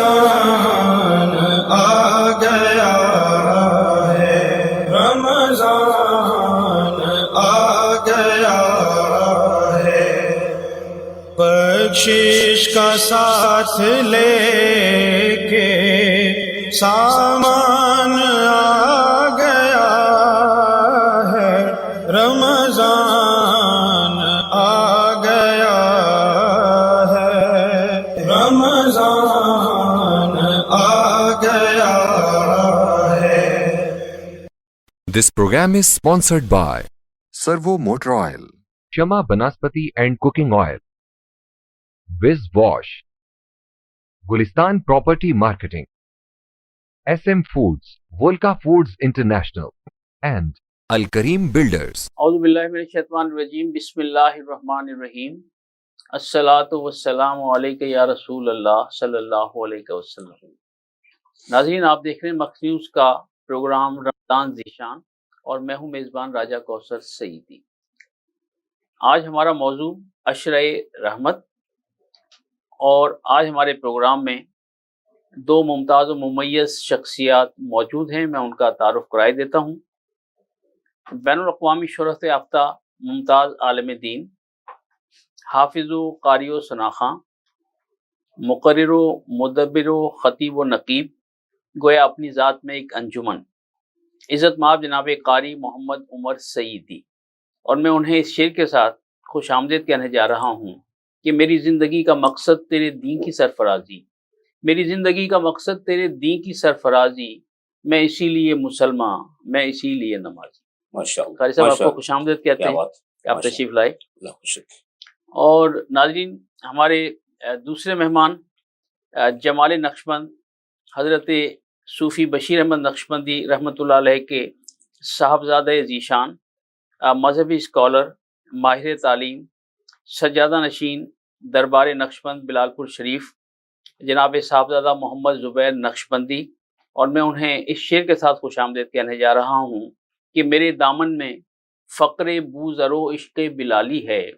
رمضان آ گیا ہے، رمضان آ گیا ہے، بخشش کا ساتھ لے کے سامان آ گیا ہے، رمضان آ گیا ہے، رمضان آ گیا ہے۔ This program is sponsored by Servo Motor Oil, Shama Banaspati and Cooking Oil, Wiz Wash, Gulistan Property Marketing, SM Foods, Volca Foods International, and Al Kareem Builders. اعوذ باللہ من الشیطان الرجیم، بسم اللہ الرحمن الرحیم، الصلاۃ والسلام علیک یا رسول اللہ صلی اللہ علیہ وسلم۔ ناظرین، آپ دیکھ رہے ہیں مکس نیوز کا پروگرام رمضان ذیشان، اور میں ہوں میزبان راجہ کوثر سعیدی۔ آج ہمارا موضوع عشرہ رحمت، اور آج ہمارے پروگرام میں دو ممتاز و ممیز شخصیات موجود ہیں، میں ان کا تعارف کرائے دیتا ہوں۔ بین الاقوامی شہرت یافتہ ممتاز عالم دین، حافظ و قاری و ثناخواں، مقرر و مدبر و خطیب و نقیب، گویا اپنی ذات میں ایک انجمن، عزت مآب جناب قاری محمد عمر سعیدی، اور میں انہیں اس شعر کے ساتھ خوش آمدید کہنے جا رہا ہوں کہ میری زندگی کا مقصد تیرے دین کی سرفرازی، میری زندگی کا مقصد تیرے دین کی سرفرازی، میں اسی لیے مسلمان، میں اسی لیے نمازی۔ ماشاءاللہ، قاری صاحب آپ کو خوش آمدید کہتے ہیں کہ آپ تشریف لائے۔ اور ناظرین، ہمارے دوسرے مہمان جمال نقشبند، حضرت صوفی بشیر احمد نقشبندی رحمۃ اللہ علیہ کے صاحبزادہ ذیشان، مذہبی اسکالر، ماہر تعلیم، سجادہ نشین دربار نقشبند بلال پور شریف، جناب صاحبزادہ محمد زبیر نقشبندی، اور میں انہیں اس شعر کے ساتھ خوش آمدید کہنے جا رہا ہوں کہ میرے دامن میں فقر بوذر و عشق بلالی ہے،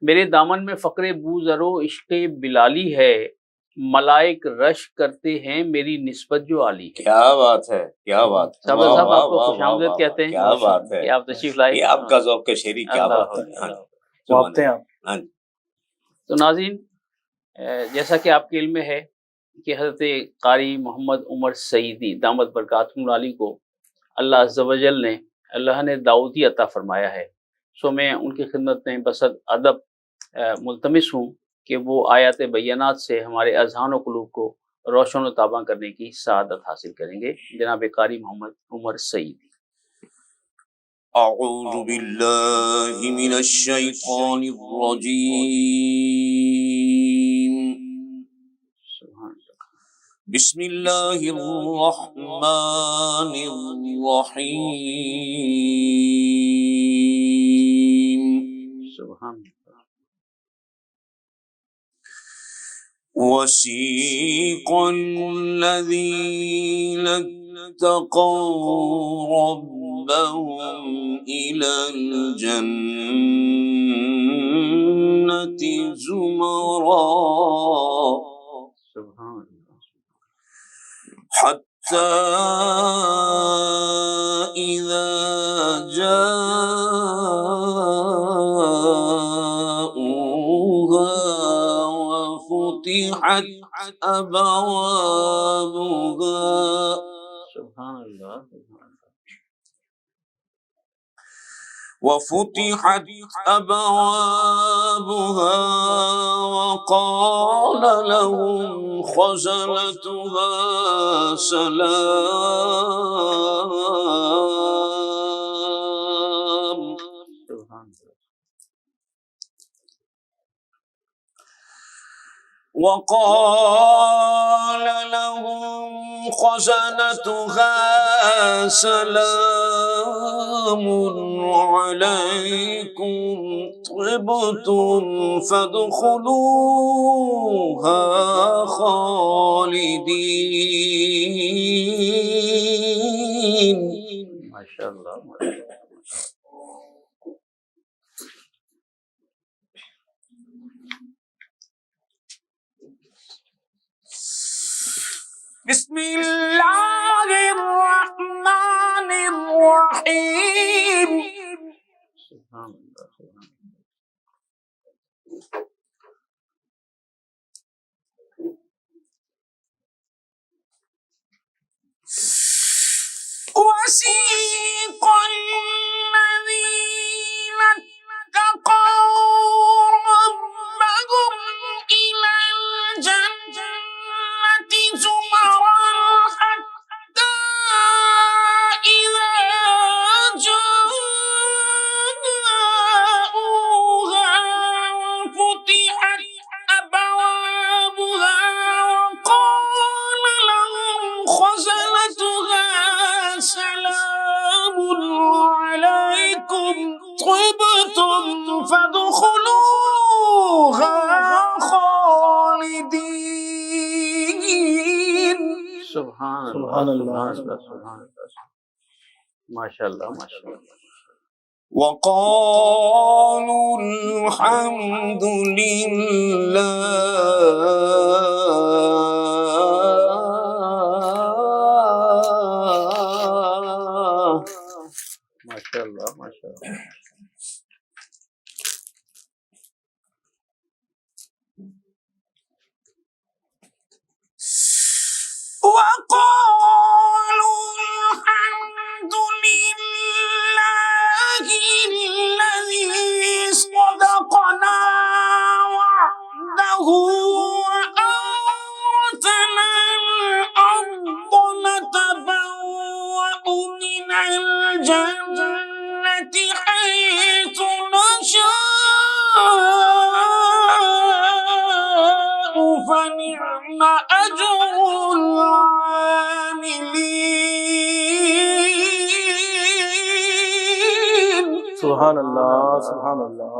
میرے دامن میں فقر بوذر و عشق بلالی ہے، ملائک رشک کرتے ہیں میری نسبت جو عالی ہے۔ کیا بات ہے، کیا بات ہے صاحب آپ کو خوش آمدید کہتے ہیں، کیا بات ہے کہ آپ تشریف لائے۔ یہ آپ کا ذوق شعری، کیا بات ہے۔ تو ناظرین، جیسا کہ آپ کے علم میں ہے کہ حضرت قاری محمد عمر سعیدی دامت برکاتہم العالی کو اللہ عز و جل نے داؤدی عطا فرمایا ہے، سو میں ان کی خدمت میں بصد ادب ملتمس ہوں کہ وہ آیات بینات سے ہمارے اذہان و قلوب کو روشن و تاباں کرنے کی سعادت حاصل کریں گے۔ جناب قاری محمد عمر سعیدی۔ اعوذ باللہ من الشیطان الرجیم، بسم اللہ الرحمن الرحیم، سبحان اللہ۔ وسیق الذین اتقوا ربهم إلى الجنة زمرا حتى إذا جاءوها وفتحت أبوابها سبحان اللہ۔ وفتحت أبوابها وقال لهم خزنتها سلام وقال لهم خزنتها سلام عليكم طبتم فادخلوها خالدين۔ ماشاء اللہ۔ بسم اللہ الرحمن الرحیم. سبحان اللہ سبحان وسيق الذين اتقوا ربهم إلى الجنة زمرا حتى إذا جاءوها وفتحت أبوابها وقال لهم خزنتها سلام عليكم طبتم فادخلوها خالدين. سبحان سبحان اللہ سبحان اللہ. ماشاء اللہ ماشاء اللہ. وقالوا الحمد لله. ماشاء اللہ ماشاء اللہ. وقالوا الحمد لله الذي صدقنا وعده وأورثنا الأرض نتبوأ من الجنة حيث نشاء فنعم أجر العاملين. سبحان اللہ سبحان اللہ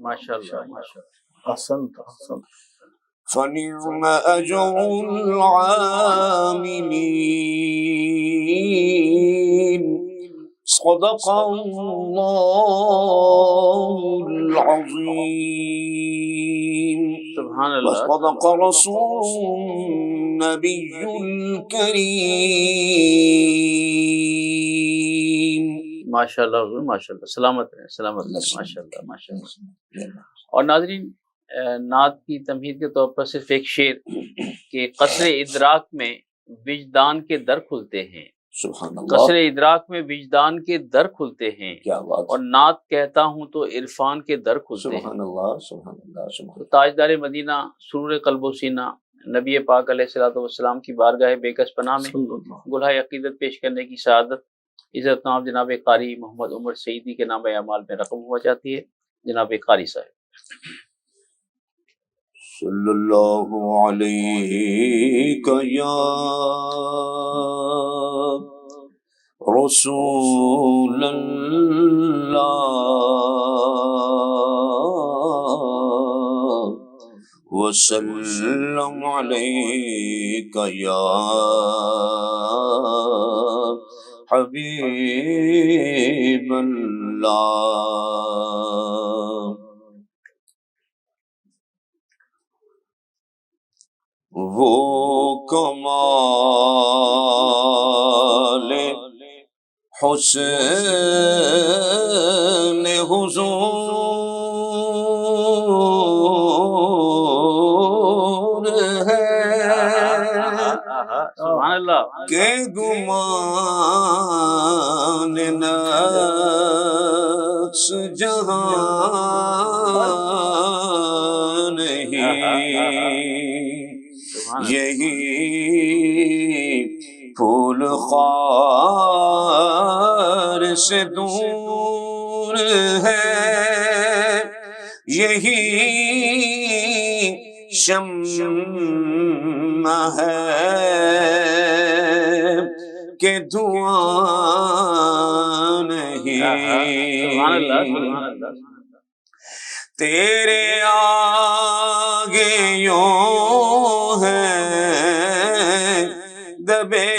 ماشاء اللہ ماشاء اللہ. احسنت احسنت. فنعم أجر العاملين. صدق الله العظيم. سبحان اللہ. وصدق رسول النبي الكريم. ماشاء اللہ حضور ماشاء اللہ. سلامت رہیں سلامت رہیں. ماشاء اللہ ماشاء اللہ. اور ناظرین نعت کی تمہید کے طور پر صرف ایک شعر کہ قصر ادراک میں وجدان کے در کھلتے ہیں. سبحان اللہ. قصر ادراک میں وجدان کے در کھلتے ہیں کیا بات. اور نعت کہتا ہوں تو عرفان کے در کھلتے ہیں. سبحان اللہ سبحان اللہ سبحان تو تاجدار مدینہ سرور قلب و سینہ نبی پاک علیہ الصلوۃ والسلام کی بارگاہ بیکس پناہ میں گلہائے عقیدت پیش کرنے کی سعادت عزت نام جناب قاری محمد عمر سعیدی کے نام اعمال میں رقم ہوا جاتی ہے. جناب قاری صاحب. صلی اللہ علیہ یا رسول اللہ وسلم علیک یا حبیب اللہ. وہ کمال حسین حضور ہے سبحان اللہ. کہ گمان نفس جہاں نہیں. یہی پھول خار سے دور ہے. یہی شمع ہے کہ دھواں نہیں. تیرے آگے یوں ہے دبے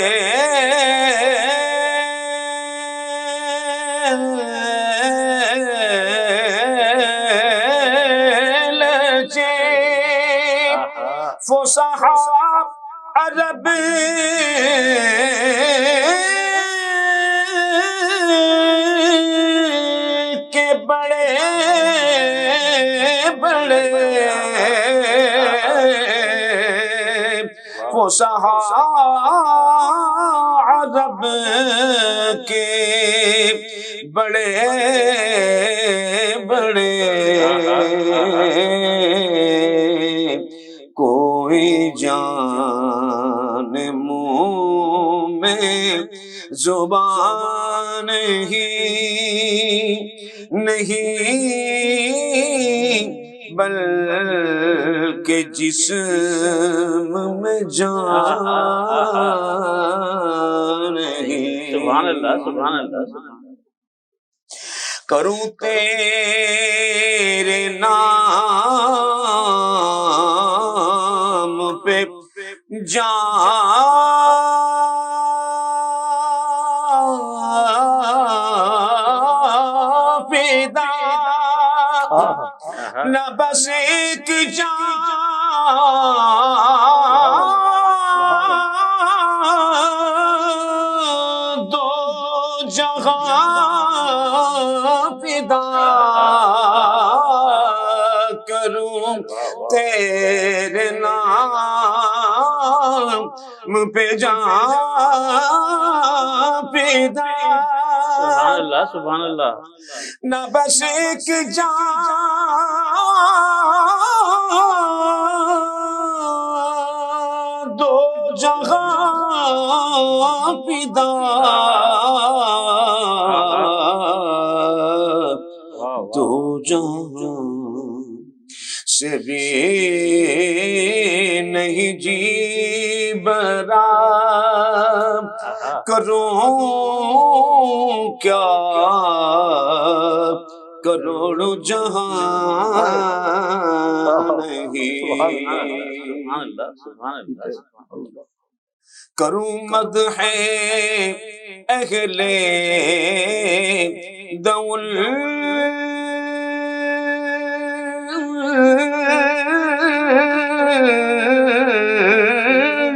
لچے فصحا عرب کے بڑے بڑے فصحا عرب کے بڑے بڑے کوئی جان منہ میں زبان ہی نہیں بلکہ جسم میں جان ہے۔ سبحان اللہ، سبحان اللہ، سبحان اللہ۔ کروں تیرے نام پہ جان فدا، نہ بس ایک جان دو جہاں فدا کروں تیرے نام پہ جان فدا، سبحان اللہ، سبحان اللہ۔ نہ بس ایک جان دو جہاں فدا، دو جہاں سے بھی نہیں جی برا، کروں کیا کروڑوں جہاں نہیں، سبحان اللہ، سبحان اللہ، سبحان اللہ۔ کروں مدح اہل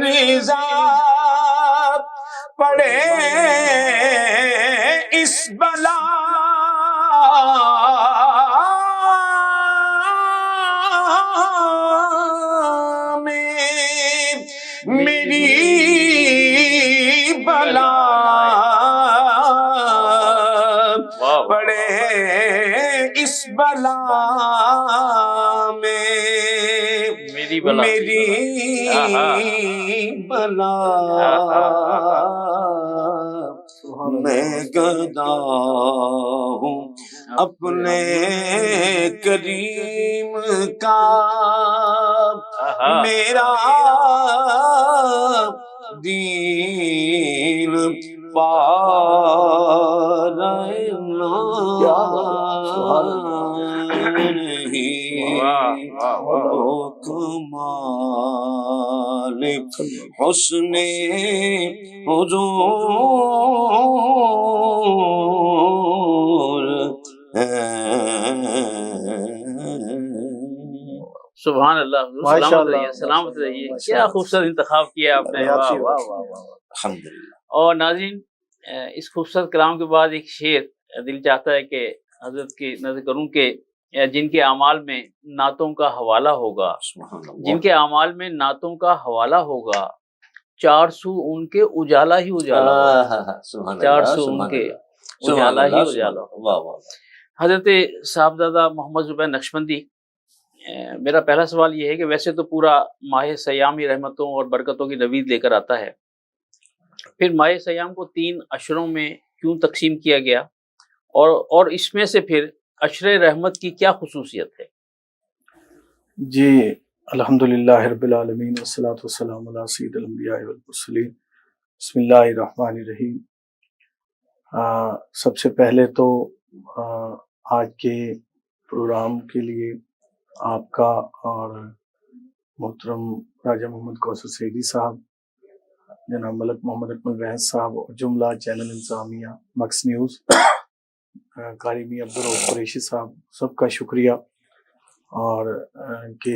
رضا، پڑے اس بلا میں میری بلا، پڑے اس بلا میں میری بلا، میری بلا، میں گدا ہوں اپنے کریم کا، میرا دین پارا نہیں، او کمال حسن حضور سبحان اللہ، سلامت رہیے، سلامت رہیے۔ کیا خوبصورت انتخاب کیا آپ نے، واہ واہ واہ واہ۔ الحمدللہ۔ اور ناظرین، اس خوبصورت کلام کے بعد ایک شعر دل چاہتا ہے کہ حضرت کی نظر کروں کہ جن کے اعمال میں نعتوں کا حوالہ ہوگا، جن کے اعمال میں نعتوں کا حوالہ ہوگا، چار سو ان کے اجالا ہی اجالا ہوگا، چار سو ان کے اجالا ہی اجالا ہوگا۔ حضرت صاحبزادہ محمد زبیر نقشبندی، میرا پہلا سوال یہ ہے کہ ویسے تو پورا ماہ سیام ہی رحمتوں اور برکتوں کی نوید لے کر آتا ہے، پھر ماہ سیام کو 3 اشروں میں کیوں تقسیم کیا گیا، اور اس میں سے پھر عشر رحمت کی کیا خصوصیت ہے؟ جی الحمدللہ رب العالمین والصلاة والسلام علی سید الانبیاء والمرسلین، بسم اللہ الرحمن الرحیم۔ سب سے پہلے تو آج کے پروگرام کے لیے آپ کا اور محترم راجہ محمد کوثر سعیدی صاحب، جناب ملک محمد اکمل وحید صاحب اور جملہ چینل انتظامیہ مکس نیوز، قاری میاں عبدالرؤف قریشی صاحب، سب کا شکریہ، اور کہ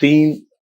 3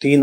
3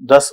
10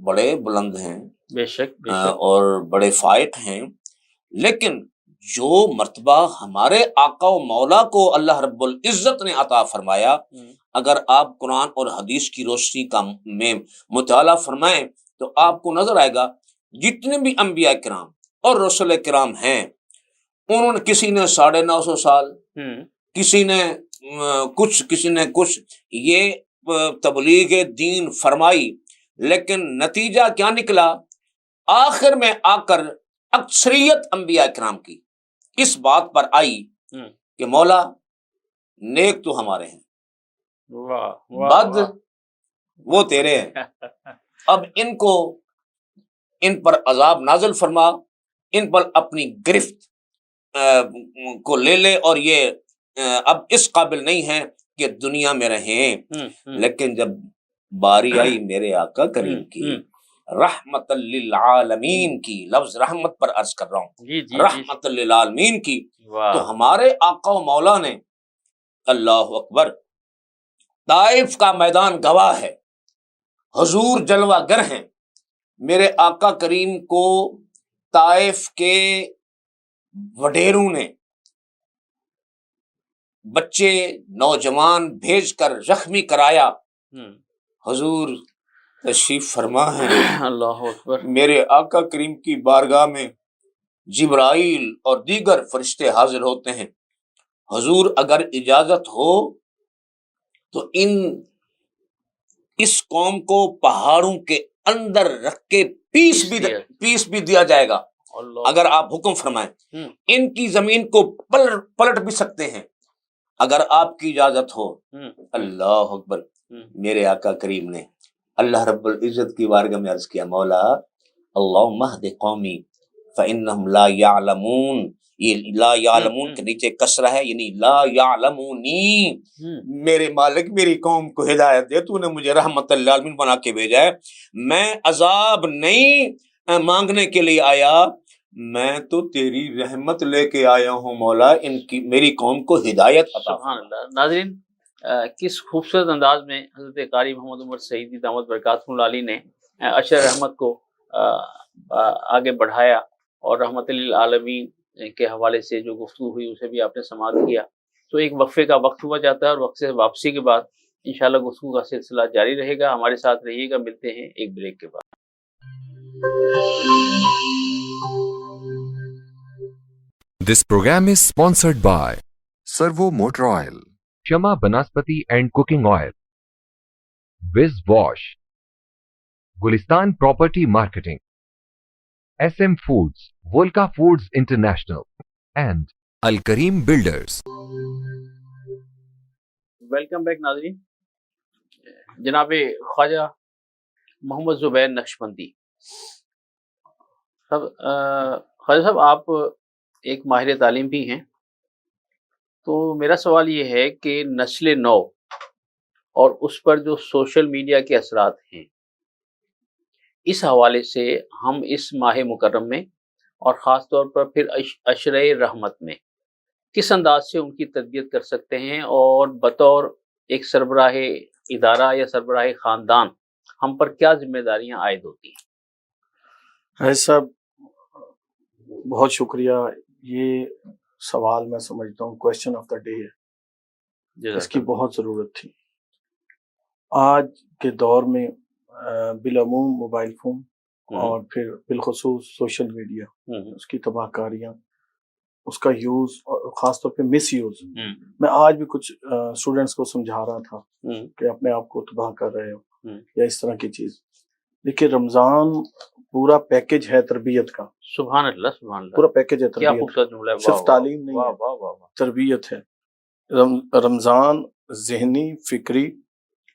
بڑے بلند ہیں بے شک اور بڑے فائق ہیں، لیکن جو مرتبہ ہمارے آقا و مولا کو اللہ رب العزت نے عطا فرمایا، اگر آپ قرآن اور حدیث کی روشنی کا میں مطالعہ فرمائیں تو آپ کو نظر آئے گا جتنے بھی انبیاء کرام اور رسول کرام ہیں، انہوں نے کسی نے 950 سال، کسی نے کچھ یہ تبلیغ دین فرمائی، لیکن نتیجہ کیا نکلا؟ آخر میں آ کر اکثریت انبیاء کرام کی اس بات پر آئی کہ مولا نیک تو ہمارے ہیں، بد وہ تیرے ہیں، اب ان پر عذاب نازل فرما، ان پر اپنی گرفت کو لے لے، اور یہ اب اس قابل نہیں ہے کہ دنیا میں رہیں۔ لیکن جب باری آئی میرے آقا کریم کی، رحمت للعالمین کی، لفظ رحمت پر عرض کر رہا ہوں، رحمت للعالمین کی، تو ہمارے آقا و مولا نے، اللہ اکبر، طائف کا میدان گواہ ہے، حضور جلوہ گر ہیں، میرے آقا کریم کو طائف کے وڈیروں نے بچے نوجوان بھیج کر زخمی کرایا، حضور تشریف فرما ہے، اللہ اکبر، میرے آقا کریم کی بارگاہ میں جبرائیل اور دیگر فرشتے حاضر ہوتے ہیں، حضور اگر اجازت ہو تو اس قوم کو پہاڑوں کے اندر رکھ کے پیس بھی دیا جائے گا، اگر آپ حکم فرمائیں، ان کی زمین کو پلٹ بھی سکتے ہیں اگر آپ کی اجازت ہو۔ اللہ اکبر، میرے آقا کریم نے اللہ رب العزت کی بارگاہ میں عرض کیا، مولا اللہم اہد قومی فانہم لا یعلمون، یہ لا یعلمون کے نیچے کسرہ ہے، یعنی لا یعلمونی، میرے مالک میری قوم کو ہدایت دے، تو نے مجھے رحمت للعالمین بنا کے بھیجا ہے، میں عذاب نہیں مانگنے کے لیے آیا، میں تو تیری رحمت لے کے آیا ہوں مولا، میری قوم کو ہدایت عطا۔ سبحان اللہ۔ ناظرین، کس خوبصورت انداز میں حضرت قاری محمد عمر سعیدی دامت برکاتہ اللہ علیہ نے اشر رحمت کو آگے بڑھایا، اور رحمت للعالمین کے حوالے سے جو گفتگو ہوئی اسے بھی آپ نے سماعت کیا۔ تو ایک وقفے کا وقت ہوا جاتا ہے، اور وقت سے واپسی کے بعد انشاءاللہ گفتگو کا سلسلہ جاری رہے گا، ہمارے ساتھ رہیے گا، ملتے ہیں ایک بریک کے بعد۔ This program is sponsored by Servo Motor Oil, Shama Banaspati and Cooking Oil, Wiz Wash, Gulistan Property Marketing, SM Foods, Volca Foods International, and Al Kareem Builders. Welcome back ناظرین۔ جناب خواجہ محمد زبیر نقشبندی صاحب، خواجہ صاحب آپ ایک ماہر تعلیم بھی ہیں، تو میرا سوال یہ ہے کہ نسل نو اور اس پر جو سوشل میڈیا کے اثرات ہیں، اس حوالے سے ہم اس ماہ مکرم میں اور خاص طور پر پھر عشرہ رحمت میں کس انداز سے ان کی تربیت کر سکتے ہیں، اور بطور ایک سربراہ ادارہ یا سربراہ خاندان ہم پر کیا ذمہ داریاں عائد ہوتی ہیں؟ صاحب بہت شکریہ، یہ سوال میں سمجھتا ہوں کویسچن آف دا ڈے ہے، اس کی بہت ضرورت تھی۔ آج کے دور میں بالعموم موبائل فون اور پھر بالخصوص سوشل میڈیا، اس کی تباہ کاریاں، اس کا یوز اور خاص طور پہ مس یوز، میں آج بھی کچھ اسٹوڈنٹس کو سمجھا رہا تھا کہ اپنے آپ کو تباہ کر رہے ہو یا اس طرح کی چیز۔ دیکھیے رمضان پورا پیکج ہے تربیت کا، سبحان اللہ سبحان اللہ، پورا پیکج ہے کیا تربیت، خوبصورت جملہ ہے، صرف تعلیم نہیں ہے، تربیت ہے۔ رمضان ذہنی، فکری،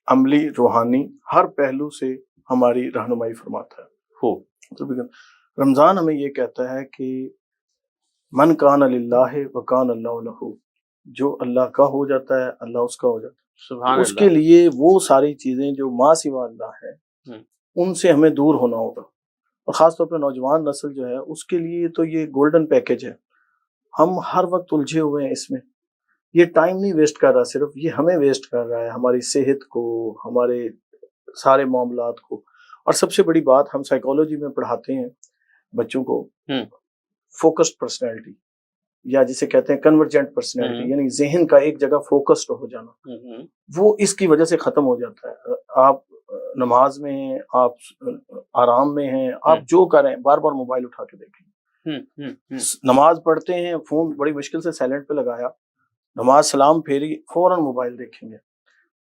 عملی، روحانی ہر پہلو سے ہماری رہنمائی فرماتا ہے۔ رمضان ہمیں یہ کہتا ہے کہ من کان للہ وکان اللہ لہ، جو اللہ کا ہو جاتا ہے اللہ اس کا ہو جاتا ہے۔ سبحان اس کے لیے وہ ساری چیزیں جو ماں سوا اللہ ہے ان سے ہمیں دور ہونا ہوگا، اور خاص طور پہ نوجوان نسل جو ہے اس کے لیے تو یہ گولڈن پیکج ہے۔ ہم ہر وقت الجھے ہوئے ہیں اس میں، یہ ٹائم نہیں ویسٹ کر رہا، صرف یہ ہمیں ویسٹ کر رہا ہے، ہماری صحت کو، ہمارے سارے معاملات کو، اور سب سے بڑی بات ہم سائیکالوجی میں پڑھاتے ہیں بچوں کو فوکسڈ پرسنالٹی، یا جسے کہتے ہیں کنورجنٹ پرسنالٹی، یعنی ذہن کا ایک جگہ فوکسڈ ہو جانا، وہ اس کی وجہ سے ختم ہو جاتا ہے. آپ نماز میں ہیں، آپ آرام میں ہیں، آپ جو کریں بار بار موبائل اٹھا کے دیکھیں. نماز پڑھتے ہیں، فون بڑی مشکل سے سائلنٹ پہ لگایا، نماز سلام پھیری، فوراً موبائل دیکھیں گے،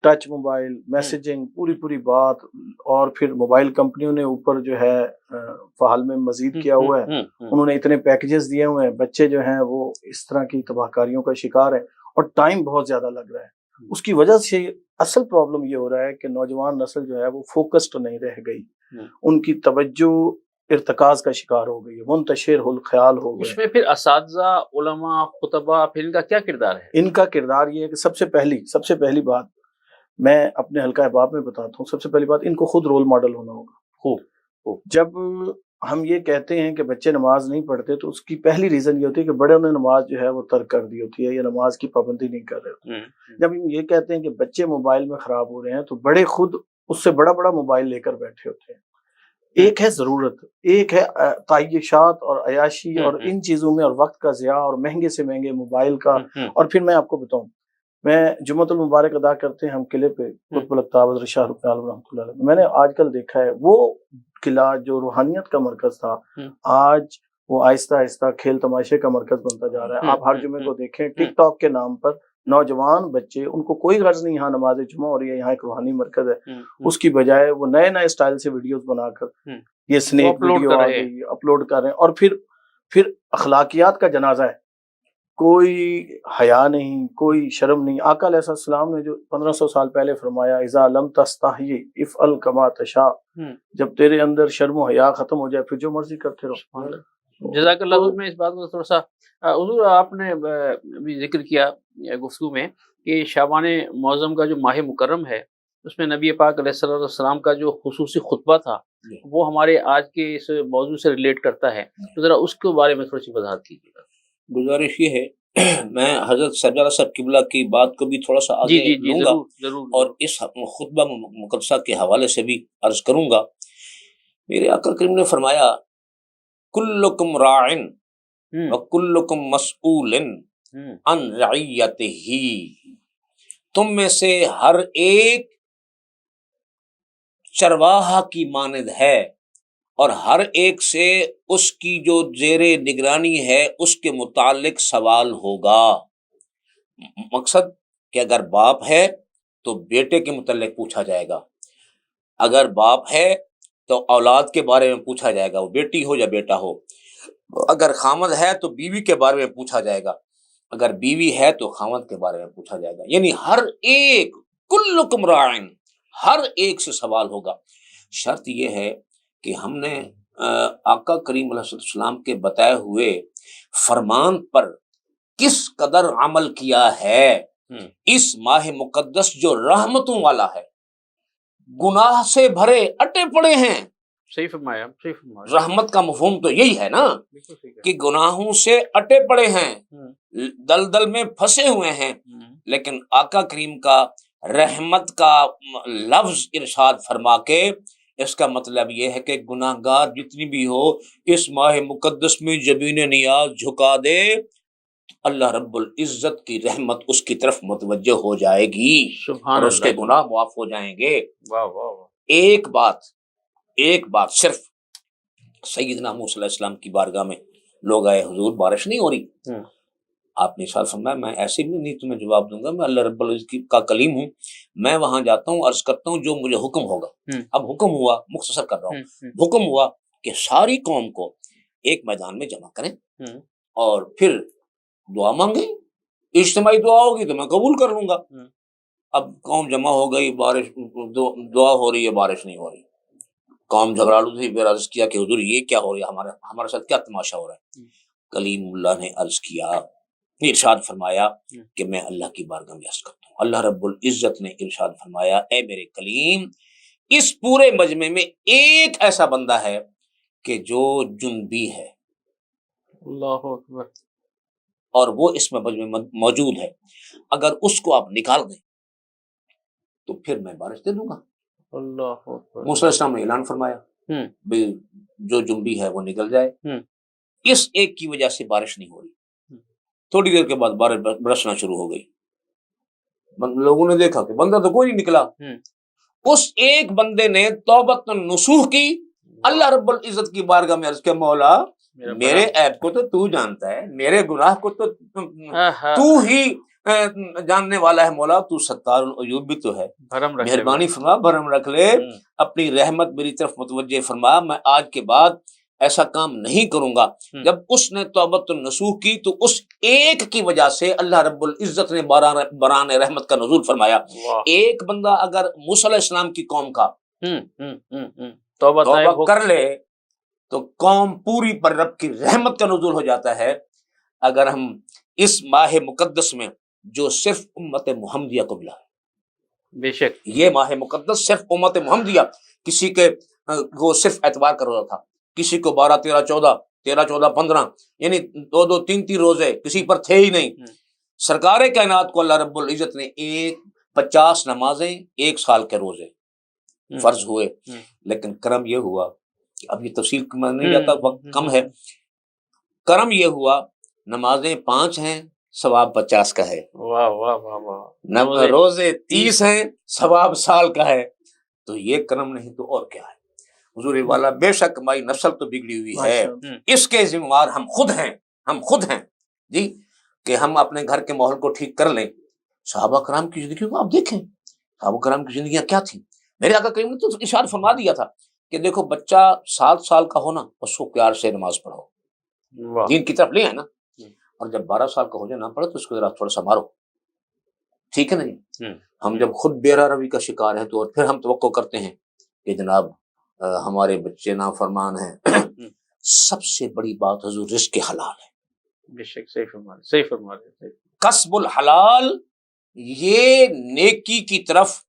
ٹچ موبائل، میسیجنگ، پوری بات. اور پھر موبائل کمپنیوں نے اوپر جو ہے فعال میں مزید کیا ہوا ہے، انہوں نے اتنے پیکجز دیے ہوئے ہیں، بچے جو ہیں وہ اس طرح کی تباہ کاریوں کا شکار ہیں، اور ٹائم بہت زیادہ لگ رہا ہے. اس کی وجہ سے اصل پرابلم یہ ہو رہا ہے کہ نوجوان نسل جو ہے وہ فوکسڈ نہیں رہ گئی، ان کی توجہ ارتکاز کا شکار ہو گئی ہے، منتشر الخیال ہو گئے. اس میں پھر اساتذہ، علماء، خطبہ، پھر ان کا کیا کردار ہے؟ ان کا کردار یہ ہے کہ سب سے پہلی بات میں اپنے حلقہ احباب میں بتاتا ہوں، سب سے پہلی بات ان کو خود رول ماڈل ہونا ہوگا. جب ہم یہ کہتے ہیں کہ بچے نماز نہیں پڑھتے تو اس کی پہلی ریزن یہ ہوتی ہے کہ بڑوں نے نماز جو ہے وہ ترک کر دی ہوتی ہے، یا نماز کی پابندی نہیں کر رہے ہوتے. جب ہم یہ کہتے ہیں کہ بچے موبائل میں خراب ہو رہے ہیں تو بڑے خود اس سے بڑا موبائل لے کر بیٹھے ہوتے ہیں. ایک ہے ضرورت، ایک ہے تعیشات اور عیاشی اور ان چیزوں میں، اور وقت کا ضیاع اور مہنگے سے مہنگے موبائل کا. اور پھر میں آپ کو بتاؤں، میں جمعۃ المبارک ادا کرتے ہیں ہم قلعے پہ، قطب الأقطاب حضرت شاہ رخ عالم رحمۃ اللہ علیہ. میں نے آج کل دیکھا ہے وہ قلعہ جو روحانیت کا مرکز تھا، آج وہ آہستہ آہستہ کھیل تماشے کا مرکز بنتا جا رہا ہے. آپ ہر جمعے کو دیکھیں ٹک ٹاک کے نام پر نوجوان بچے، ان کو کوئی غرض نہیں یہاں نماز جمعہ اور یہاں ایک روحانی مرکز ہے، اس کی بجائے وہ نئے اسٹائل سے ویڈیوز بنا کر یہ سنیک ویڈیو آ گئی اپلوڈ کر رہے ہیں. اور پھر اخلاقیات کا جنازہ ہے، کوئی حیا نہیں، کوئی شرم نہیں. آقا علیہ السلام نے جو 1500 سال پہلے فرمایا، اذا لم تستحی افعل کما تشاء، جب تیرے اندر شرم و حیا ختم ہو جائے پھر جو مرضی کرتے رہو. جزاک اللہ. میں اس بات کو تھوڑا سا حضور آپ نے بھی ذکر کیا گفتگو میں کہ شعبان معظم کا جو ماہ مکرم ہے اس میں نبی پاک علیہ السلام کا جو خصوصی خطبہ تھا وہ ہمارے آج کے اس موضوع سے ریلیٹ کرتا ہے، تو ذرا اس کے بارے میں تھوڑی سی وضاحت کیجیے گا. گزارش یہ ہے میں حضرت سجادہ صاحب قبلہ کی بات کو بھی تھوڑا سا آگے لوں گا، ضرور. اور اس خطبہ مقدسہ کے حوالے سے بھی عرض کروں گا. میرے آقا کریم نے فرمایا، کلکم راعن وکلکم مسئول عن رعیتہ، تم میں سے ہر ایک چرواہا کی مانند ہے اور ہر ایک سے اس کی جو زیر نگرانی ہے اس کے متعلق سوال ہوگا. مقصد کہ اگر باپ ہے تو بیٹے کے متعلق پوچھا جائے گا، اگر باپ ہے تو اولاد کے بارے میں پوچھا جائے گا، وہ بیٹی ہو یا بیٹا ہو. اگر خامد ہے تو بیوی کے بارے میں پوچھا جائے گا، اگر بیوی ہے تو خامد کے بارے میں پوچھا جائے گا. یعنی ہر ایک، کلکم راعن، ہر ایک سے سوال ہوگا. شرط یہ ہے کہ ہم نے آقا کریم علیہ السلام کے بتائے ہوئے فرمان پر کس قدر عمل کیا ہے. اس ماہ مقدس جو رحمتوں والا ہے، گناہ سے بھرے اٹے پڑے ہیں. صحیح فرمایا. رحمت کا مفہوم تو یہی ہے نا کہ گناہوں سے اٹے پڑے ہیں، دلدل میں پھنسے ہوئے ہیں، لیکن آقا کریم کا رحمت کا لفظ ارشاد فرما کے اس کا مطلب یہ ہے کہ گناہ گار جتنی بھی ہو اس ماہ مقدس میں جبین نیاز جھکا دے، اللہ رب العزت کی رحمت اس کی طرف متوجہ ہو جائے گی اور اس کے گناہ معاف ہو جائیں گے. ایک بات صرف سیدنا موسیٰ علیہ السلام کی بارگاہ میں لوگ آئے، حضور بارش نہیں ہو رہی. آپ نے ارشاد فرمایا میں ایسے بھی نہیں تمہیں جواب دوں گا، میں اللہ رب العزت کا کلیم ہوں، میں وہاں جاتا ہوں عرض کرتا ہوں جو مجھے حکم ہوگا. اب حکم ہوا، مختصر کر رہا ہوں، حکم ہوا کہ ساری قوم کو ایک میدان میں جمع کریں اور پھر دعا مانگیں. اجتماعی دعا ہوگی تو میں قبول کر لوں گا. اب قوم جمع ہو گئی، بارش دعا ہو رہی ہے، بارش نہیں ہو رہی. قوم جھگڑالو تھی، پھر عرض کیا کہ حضور یہ کیا ہو رہا ہے، ہمارے ساتھ کیا تماشا ہو رہا ہے. کلیم اللہ نے عرض کیا، ارشاد فرمایا کہ میں اللہ کی بارگاہ میں عرض کرتا ہوں. اللہ رب العزت نے ارشاد فرمایا اے میرے کلیم، اس پورے مجمع میں ایک ایسا بندہ ہے کہ جو جنبی ہے، اللہ اکبر، اور وہ اس مجمع میں موجود ہے. اگر اس کو آپ نکال دیں تو پھر میں بارش دے دوں گا. اللہ اکبر۔ موسیٰ علیہ السلام نے اعلان فرمایا بھی جو جنبی ہے وہ نکل جائے۔ اس ایک کی وجہ سے بارش نہیں ہو رہی، تھوڑی دیر کے بعد بارش برسنا شروع ہو گئی۔ لوگوں نے دیکھا کہ بندہ تو کوئی نہیں نکلا، اس ایک بندے نے توبۃ النصوح کی، اللہ رب العزت کی بارگاہ میں عرض کیا مولا میرے عیب کو تو جانتا ہے، میرے گناہ کو تو ہی جاننے والا ہے، مولا تو ستار العیوب بھی تو ہے، مہربانی فرما بھرم رکھ لے، اپنی رحمت میری طرف متوجہ فرما، میں آج کے بعد ایسا کام نہیں کروں گا۔ جب اس نے توبۃ النصوح کی تو اس ایک کی وجہ سے اللہ رب العزت نے باران رحمت کا نزول فرمایا۔ ایک بندہ اگر موسیٰ علیہ السلام کی قوم کا توبہ کر لے تو قوم پوری پر رب کی رحمت کا نزول ہو جاتا ہے۔ اگر ہم اس ماہ مقدس میں جو صرف امت محمدیہ کو ملا ہے، بے شک یہ ماہ مقدس صرف امت محمدیہ، کسی کے وہ صرف اتوار کا روزہ تھا، کسی کو 12 13 14 13 14 15 یعنی 2 2 3 3 روزے کسی پر تھے ہی نہیں۔ سرکار کائنات کو اللہ رب العزت نے 50 نمازیں 1 سال کے روزے فرض ہوئے، لیکن کرم یہ ہوا، اب یہ تفصیل میں نہیں جاتا، وقت کم ہے، کرم یہ ہوا نمازیں 5 ہیں ثواب 50 کا ہے، واہ واہ واہ واہ، روزے 30 ہیں ثواب سال کا ہے، تو یہ کرم نہیں تو اور کیا ہے؟ حضور والا بے شک ہماری نسل تو بگڑی ہوئی ہے، اس کے ذمہ دار ہم خود ہیں جی، کہ ہم اپنے گھر کے ماحول کو ٹھیک کر لیں۔ صحابہ کرام کی زندگی کو آپ دیکھیں، صحابہ کرام کی زندگیاں کیا تھیں۔ میرے آقا کریم نے تو ارشاد فرما دیا تھا کہ دیکھو بچہ 7 سال کا ہونا اس کو پیار سے نماز پڑھو، دین کی طرف لے آئے نا، اور جب 12 سال کا ہو جائے نہ پڑھے تو اس کو ذرا تھوڑا سا مارو، ٹھیک ہے نا جی۔ ہم جب خود بے راہ روی کا شکار ہیں تو پھر ہم توقع کرتے ہیں کہ جناب ہمارے بچے نافرمان ہیں۔ سب سے بڑی بات حضور رزق حلال ہے، بے شک صحیح فرما رہے۔ کسب الحلال یہ نیکی کی طرف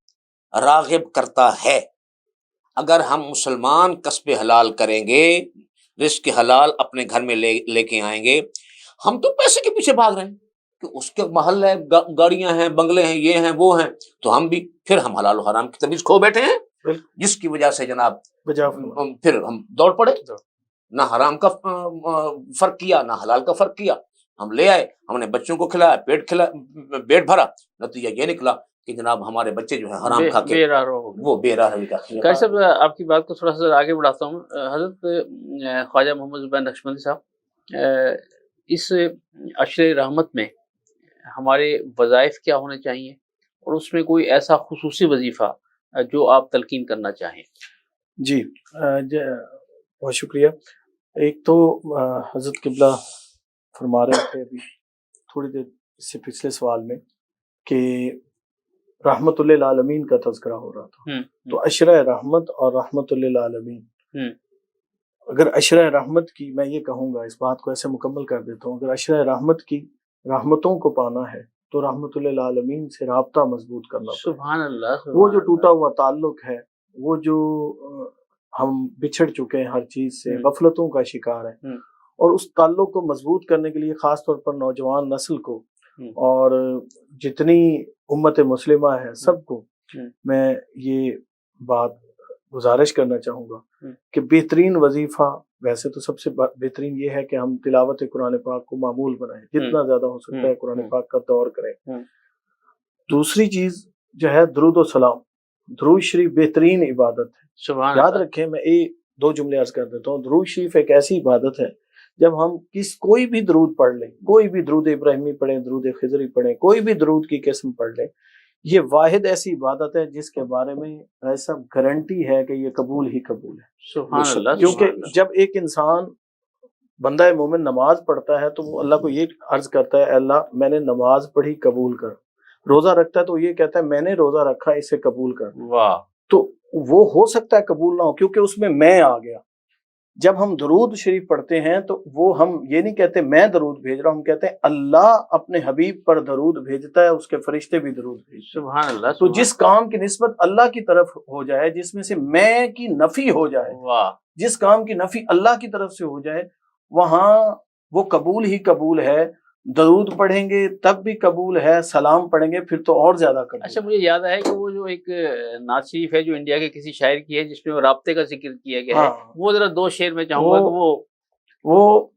راغب کرتا ہے۔ اگر ہم مسلمان کسب حلال کریں گے، رزق حلال اپنے گھر میں لے کے آئیں گے، ہم تو پیسے کے پیچھے بھاگ رہے ہیں کہ اس کے محل ہے، گاڑیاں ہیں، بنگلے ہیں، یہ ہیں وہ ہیں، تو ہم بھی پھر ہم حلال و حرام کی تمیز کھو بیٹھے ہیں، جس کی وجہ سے جناب پھر ہم دوڑ پڑے، نہ حرام کا فرق کیا نہ حلال کا فرق کیا، ہم لے آئے، ہم نے بچوں کو کھلایا، پیٹ بھرا، نتیجہ یہ نکلا کہ جناب ہمارے بچے جو ہیں حرام کھا کے وہ بے راہ روی کا قاری صاحب آپ کی بات کو تھوڑا سا آگے بڑھاتا ہوں۔ حضرت خواجہ محمد زبیر نقشبندی صاحب، اس عشر رحمت میں ہمارے وظائف کیا ہونے چاہیے، اور اس میں کوئی ایسا خصوصی وظیفہ جو آپ تلقین کرنا چاہیں؟ جی بہت شکریہ۔ ایک تو حضرت قبلہ فرما رہے تھے ابھی تھوڑی دیر اس سے پچھلے سوال میں کہ رحمت للعالمین کا تذکرہ ہو رہا تھا، تو عشرہ رحمت اور رحمت للعالمین، اگر عشرہ رحمت کی، میں یہ کہوں گا اس بات کو ایسے مکمل کر دیتا ہوں، اگر عشرہ رحمت کی رحمتوں کو پانا ہے تو رحمت للعالمین سے رابطہ مضبوط کرنا پڑے۔ سبحان اللہ۔ وہ جو ٹوٹا ہوا تعلق ہے، وہ جو ہم بچھڑ چکے ہیں ہر چیز سے، غفلتوں کا شکار ہیں، اور اس تعلق کو مضبوط کرنے کے لیے خاص طور پر نوجوان نسل کو اور جتنی امت مسلمہ ہے سب کو میں یہ بات گزارش کرنا چاہوں گا کہ بہترین وظیفہ، ویسے تو سب سے بہترین یہ ہے کہ ہم تلاوت قرآن پاک کو معمول بنائیں، جتنا زیادہ ہو سکتا ہے قرآن پاک کا دور کریں۔ دوسری چیز جو ہے درود و سلام، درود شریف بہترین عبادت ہے۔ یاد رکھیں، میں 2 جملے عرض کر دیتا ہوں، درود شریف ایک ایسی عبادت ہے جب ہم کوئی بھی درود پڑھ لیں، کوئی بھی درود ابراہیمی پڑھیں، درود خضری پڑھیں، کوئی بھی درود کی قسم پڑھ لیں، یہ واحد ایسی عبادت ہے جس کے بارے میں ایسا گارنٹی ہے کہ یہ قبول ہی قبول ہے۔ سبحان اللہ۔ کیونکہ جب ایک انسان بندہ مومن نماز پڑھتا ہے تو وہ اللہ کو یہ عرض کرتا ہے، اے اللہ میں نے نماز پڑھی قبول کر، روزہ رکھتا ہے تو یہ کہتا ہے میں نے روزہ رکھا اسے قبول کر۔ واہ۔ تو وہ ہو سکتا ہے قبول نہ ہو کیونکہ اس میں آ گیا۔ جب ہم درود شریف پڑھتے ہیں تو وہ ہم یہ نہیں کہتے میں درود بھیج رہا ہوں، ہم کہتے ہیں اللہ اپنے حبیب پر درود بھیجتا ہے، اس کے فرشتے بھی درود بھیجتے ہیں۔ سبحان اللہ۔ تو جس کام کی نسبت اللہ کی طرف ہو جائے، جس میں سے میں کی نفی ہو جائے، جس کام کی نفی اللہ کی طرف سے ہو جائے، وہاں وہ قبول ہی قبول ہے۔ درود پڑھیں گے تب بھی قبول ہے، سلام پڑھیں گے پھر تو اور زیادہ قبول۔ اچھا مجھے یاد ہے کہ وہ جو ایک نعت شریف ہے جو انڈیا کے کسی شاعر کی ہے جس میں وہ رابطے کا ذکر کیا گیا ہے، وہ ذرا 2 شعر میں چاہوں گا کہ وہ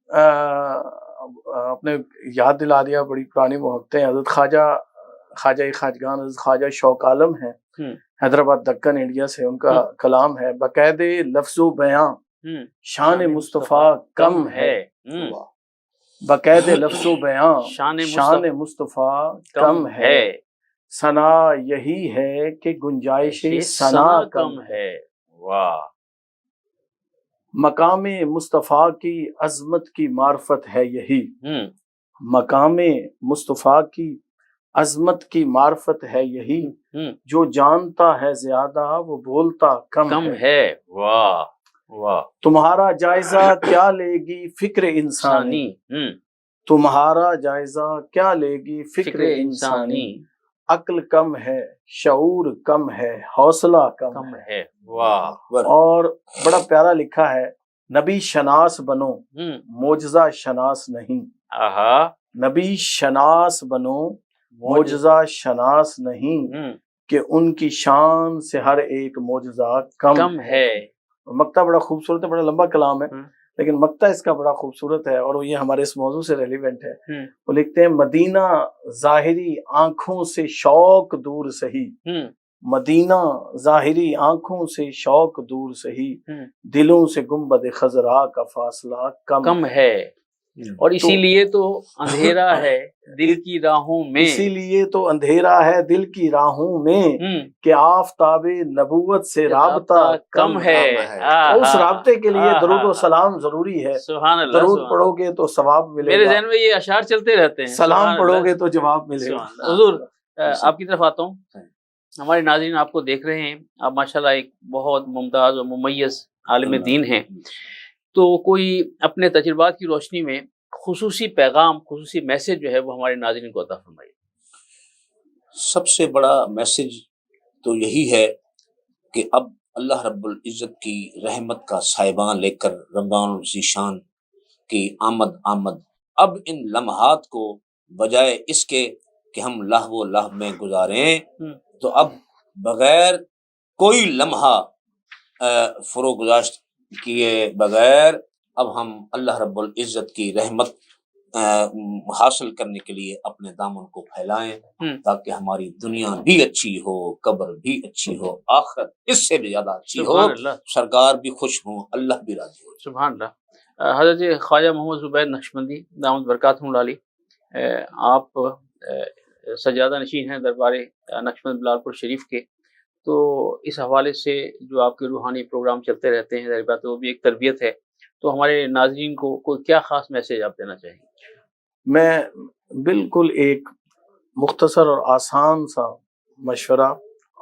اپنے یاد دلا دیا، بڑی پرانی محبتیں۔ حضرت خواجہ خواجگان حضرت خواجہ شوق عالم ہیں، حیدرآباد دکن انڈیا سے، ان کا کلام ہے: بقید لفظ و بیاں شان مصطفیٰ کم ہے، بقید لفظ و بیاں شان مصطفیٰ کم ہے، ثنا یہی ہے کہ گنجائش ثنا کم ہے۔ واہ! مقام مصطفیٰ کی عظمت کی معرفت ہے یہی، مقام مصطفیٰ کی عظمت کی معرفت ہے یہی، جو جانتا ہے زیادہ وہ بولتا کم ہے۔ واہ واہ! تمہارا جائزہ کیا لے گی فکر انسانی، تمہارا جائزہ کیا لے گی فکر انسانی، عقل کم ہے، شعور کم ہے، حوصلہ کم ہے۔ واہ! اور بڑا پیارا لکھا ہے: نبی شناس بنو معجزہ شناس نہیں، نبی شناس بنو معجزہ شناس نہیں، کہ ان کی شان سے ہر ایک معجزہ کم ہے۔ مقطع بڑا خوبصورت ہے، بڑا لمبا کلام ہے لیکن مقطع اس کا بڑا خوبصورت ہے، اور یہ ہمارے اس موضوع سے ریلیونٹ ہے۔ وہ لکھتے ہیں: مدینہ ظاہری آنکھوں سے شوق دور سہی، مدینہ ظاہری آنکھوں سے شوق دور سہی، دلوں سے گنبد خضرا کا فاصلہ کم ہے۔ اور اسی لیے تو اندھیرا ہے دل کی راہوں میں، اسی لیے تو اندھیرا ہے دل کی راہوں میں، کہ آفتاب نبوت سے رابطہ کم ہے۔ اس رابطے کے لیے درود و سلام ضروری ہے۔ سبحان اللہ! درود پڑھو گے تو ثواب ملے گا، میرے ذہن میں یہ اشعار چلتے رہتے ہیں، سلام پڑھو گے تو جواب ملے گا۔ حضور آپ کی طرف آتا ہوں، ہمارے ناظرین آپ کو دیکھ رہے ہیں، آپ ماشاءاللہ ایک بہت ممتاز اور ممیز عالم دین ہیں، تو کوئی اپنے تجربات کی روشنی میں خصوصی پیغام، خصوصی میسج جو ہے وہ ہمارے ناظرین کو عطا فرمائیے۔ سب سے بڑا میسج تو یہی ہے کہ اب اللہ رب العزت کی رحمت کا سائبان لے کر رمضان ذیشان کی آمد، اب ان لمحات کو بجائے اس کے کہ ہم لہو و لہو میں گزاریں، تو اب بغیر کوئی لمحہ فروگزاشت کیے بغیر اب ہم اللہ رب العزت کی رحمت حاصل کرنے کے لیے اپنے دامن کو پھیلائیں، تاکہ ہماری دنیا بھی اچھی ہو، قبر بھی اچھی ہو، آخرت اس سے بھی زیادہ اچھی ہو، سرکار بھی خوش ہوں، اللہ بھی راضی ہو۔ سبحان اللہ۔ حضرت خواجہ محمد زبیر نقشبندی دامت برکاتہم العالی، آپ سجادہ نشین ہیں دربار نقشبند بلال پور شریف کے، تو اس حوالے سے جو آپ کے روحانی پروگرام چلتے رہتے ہیں، ظاہر بات ہے وہ بھی ایک تربیت ہے، تو ہمارے ناظرین کو کوئی کیا خاص میسج آپ دینا چاہیں گے؟ میں بالکل ایک مختصر اور آسان سا مشورہ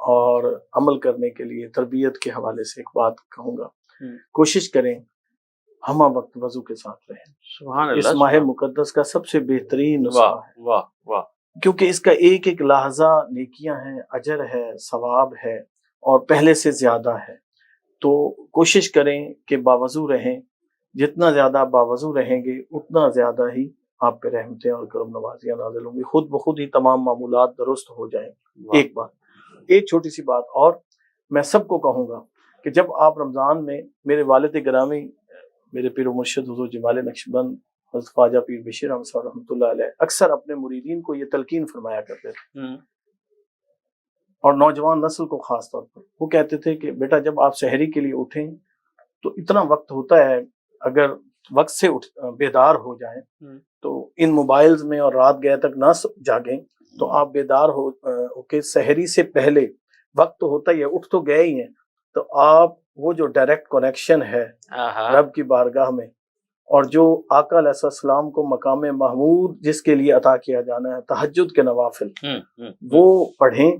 اور عمل کرنے کے لیے تربیت کے حوالے سے ایک بات کہوں گا۔ کوشش کریں ہمہ وقت وضو کے ساتھ رہیں۔ سبحان اللہ! اس ماہ مقدس کا سب سے بہترین نسخہ ہے، واہ واہ! کیونکہ اس کا ایک ایک لحظہ نیکیاں ہیں، اجر ہے، ثواب ہے، اور پہلے سے زیادہ ہے۔ تو کوشش کریں کہ باوضو رہیں، جتنا زیادہ باوضو رہیں گے اتنا زیادہ ہی آپ پہ رحمتیں اور کرم نوازیاں نازل ہوں گی، خود بخود ہی تمام معمولات درست ہو جائیں گے۔ ایک بات، ایک چھوٹی سی بات اور میں سب کو کہوں گا کہ جب آپ رمضان میں، میرے والد گرامی میرے پیر و مرشد حضور جمال نقشبند حضرت خواجہ پیر بشیر احمد صاحب رحمۃ اللہ علیہ اکثر اپنے مریدین کو یہ تلقین فرمایا کرتے تھے، اور نوجوان نسل کو خاص طور پر وہ کہتے تھے کہ بیٹا جب آپ سحری کے لیے اٹھیں تو اتنا وقت ہوتا ہے، اگر وقت سے بیدار ہو جائیں تو ان موبائلز میں اور رات گئے تک نہ جاگیں، تو آپ بیدار ہو کے سحری سے پہلے وقت ہوتا ہی ہے، اٹھ تو گئے ہی ہیں، تو آپ وہ جو ڈائریکٹ کنیکشن ہے رب کی بارگاہ میں، اور جو آقا علیہ السلام کو مقام محمود جس کے لیے عطا کیا جانا ہے، تہجد کے نوافل، وہ پڑھیں،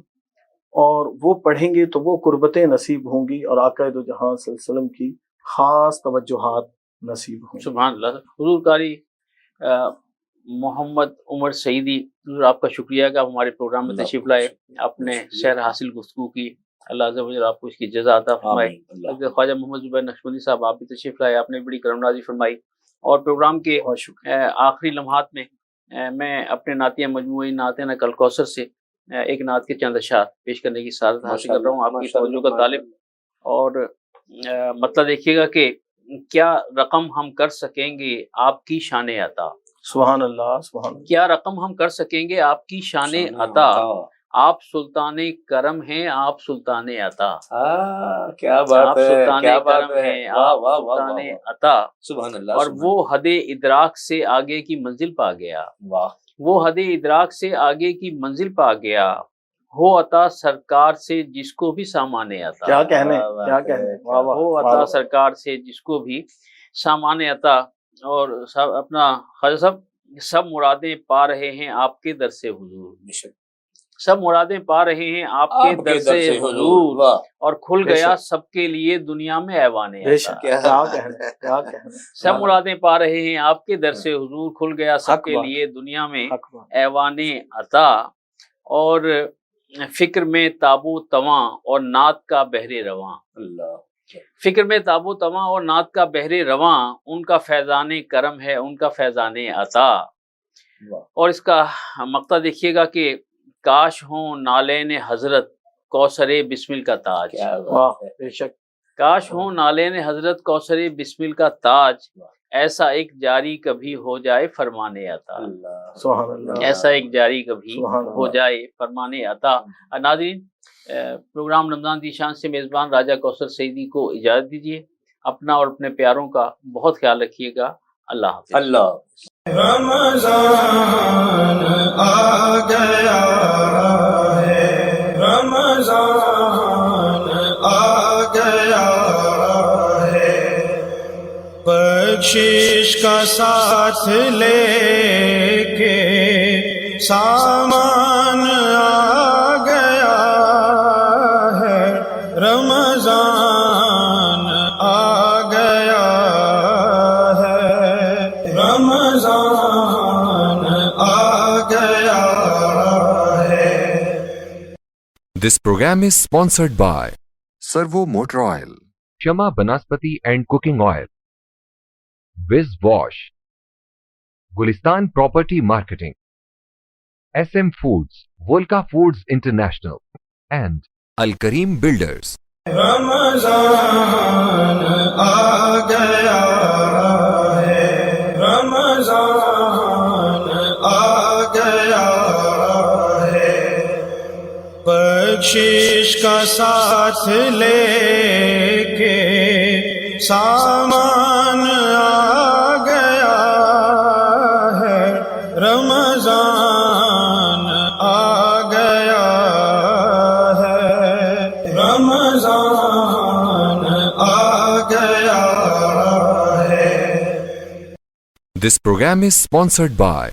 اور وہ پڑھیں گے تو وہ قربتیں نصیب ہوں گی، اور آقا دو جہاں صلی اللہ علیہ وسلم کی خاص توجہات نصیب ہوں گی۔ سبحان اللہ۔ حضور قاری محمد عمر سعیدی، حضور آپ کا شکریہ کہ آپ ہمارے پروگرام میں تشریف لائے، آپ نے سیر حاصل گفتگو کی، اللہ عز و جل آپ کو اس کی جزا عطا فرمائے۔ خواجہ محمد زبیر نقشبندی صاحب آپ بھی تشریف لائے، آپ نے بڑی کرم نوازی فرمائی، اور پروگرام کے آخری لمحات میں میں اپنے نعتیہ مجموعی نعتِ نقل کوثر سے ایک نعت کے چند اشعار پیش کرنے کی سعادت حاصل کر رہا ہوں، آپ کی توجہ کا طالب۔ اور مطلب دیکھیے گا کہ کیا رقم ہم کر سکیں گے آپ کی شان عطا، سبحان اللہ سبحان اللہ، کیا رقم ہم کر سکیں گے آپ کی شان عطا، آپ سلطان کرم ہیں آپ سلطان عطا، کیا بات آپ ہے، سلطان کیا بات کرم ہے، ہیں واہ آپ واہ واہ سلطان واہ، عطا۔ سبحان اللہ، اور سبحان وہ حد ادراک سے آگے کی منزل پا گیا، اللہ، واہ، وہ حد ادراک سے آگے کی منزل پا گیا، ہو عطا سرکار سے جس کو بھی سامان عطا، کیا کہنے واہ کیا واہ، کہنے، واہ واہ ہو واہ عطا واہ۔ سرکار سے جس کو بھی سامان عطا۔ اور سب اپنا خواجہ صاحب سب مرادیں پا رہے ہیں آپ کے در سے حضور، بے شک، سب مرادیں پا رہے ہیں آپ آپ کے در سے حضور، واہ، اور کھل بے گیا شک، سب کے لیے دنیا میں ایوان بے عطا۔ شک، کیا کیا بات کہنے ہے، کیا کہنے، سب مرادیں پا رہے ہیں آپ کے در سے حضور، کھل گیا سب حق کے بات، لیے دنیا میں حق بات۔ ایوان عطا۔ اور فکر میں تابو تواں اور نعت کا بحر رواں، اللہ، فکر میں تابو تواں اور نعت کا بحر رواں، ان کا فیضان کرم ہے ان کا فیضان عطا۔ واہ، اور اس کا مقطع دیکھیے گا کہ کاش ہوں نالین حضرت کوثر بسمل کا تاج، کیا واہ بات ہے، بے شک، کاش ہوں نالین حضرت کوثر بسمل کا تاج، ایسا ایک جاری کبھی ہو جائے فرمان عطا، اللہ، سبحان اللہ، ایسا ایک جاری کبھی سبحان ہو اللہ۔ جائے فرمان عطا۔ ناظرین، پروگرام رمضان دی شان سے میزبان راجہ کوثر سعیدی کو اجازت دیجیے، اپنا اور اپنے پیاروں کا بہت خیال رکھیے گا، اللہ حافظ۔ اللہ، رمضان آ گیا ہے، رمضان آ گیا ہے، بخشش کا ساتھ لے کے سامان آ گیا ہے، رمضان آ گیا ہے، رمضان آ گیا ہے۔ This program is sponsored by Servo Motor Oil, Shama Banaspati and Cooking Oil, Wiz Wash, Gulistan Property Marketing, SM Foods, Volca Foods International, and Al Kareem Builders. رمضان آ گیا ہے، رمضان آ گیا ہے، بخشش کا ساتھ لے کے سامان آ گیا ہے، رمضان آ گیا ہے، رمضان آ گیا ہے۔ This program is sponsored by